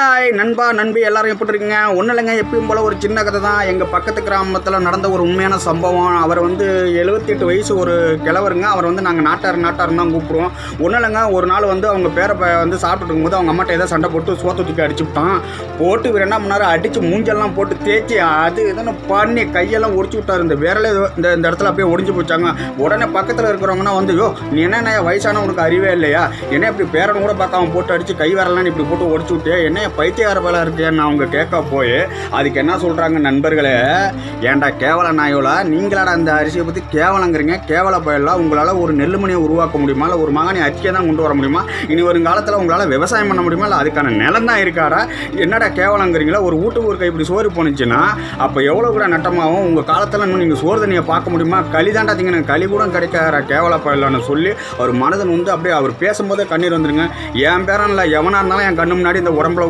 Hi நண்பா நண்பி எல்லாரும் எப்படி இருக்கீங்க? ஒன்றும் இல்லைங்க, எப்பயும் போல் ஒரு சின்ன கதை தான். எங்கள் பக்கத்து கிராமத்தில் நடந்த ஒரு உண்மையான சம்பவம். அவர் 78 வயசு ஒரு கிழவருங்க. அவர் நாங்கள் நாட்டார் தான் கூப்பிடுவோம். ஒன்றும் இல்லைங்க, ஒரு நாள் அவங்க பேரை சாப்பிட்டுட்டு இருக்கும்போது அவங்க அம்மாட்ட ஏதோ சண்டை போட்டு சோத்தை தூக்கி அடிச்சுவிட்டான். போட்டு இவர் என்ன பண்ணார், அடித்து மூஞ்செல்லாம் போட்டு தேய்ச்சி அது எதுன்னு பண்ணி கையெல்லாம் ஒடிச்சு விட்டார். இந்த விரலே இந்த இடத்துல அப்படியே ஒடிஞ்சு போச்சாங்க. உடனே பக்கத்தில் இருக்கிறவங்கன்னா யோ நீ என்ன வயசானவனுக்கு அறிவே இல்லையா, என்ன இப்படி பேரனை கூட பார்க்காம போட்டு அடித்து கை வரலாம் இப்படி போட்டு ஒடிச்சு விட்டே, என்ன பைத்தியார வேலை இருக்கேன்னு அவங்க கேட்க போய் அதுக்கு என்ன சொல்கிறாங்க, நண்பர்களே ஏன்டா கேவல நாயோலா, நீங்களாடா அந்த அரிசியை பற்றி கேவலங்கிறீங்க, கேவல பயலாம். உங்களால் ஒரு நெல்லுமணியை உருவாக்க முடியுமா, இல்லை ஒரு மகனை அரிசியை தான் கொண்டு வர முடியுமா, இனி வரும் காலத்தில் உங்களால் விவசாயம் பண்ண முடியுமா, இல்லை அதுக்கான நிலம் தான் இருக்காரா, என்னடா கேவலங்கிறீங்களா? ஒரு வீட்டுக்கு ஒரு கைப்பிடி சோறு போனுச்சுன்னா அப்போ எவ்வளோ கூட நட்டமாகும்? உங்கள் காலத்தில் இன்னும் நீங்கள் சோறு தண்ணியை பார்க்க முடியுமா? களி தாண்டா திங்க, களி கூட கிடைக்காத கேவல பயலான்னு சொல்லி அவர் மனதன் அப்படியே அவர் பேசும்போதே கண்ணீர் வந்துருங்க. என் பேரன் இல்லை எவனாக இருந்தாலும் என் கண்ணு முன்னாடி இந்த உடம்புல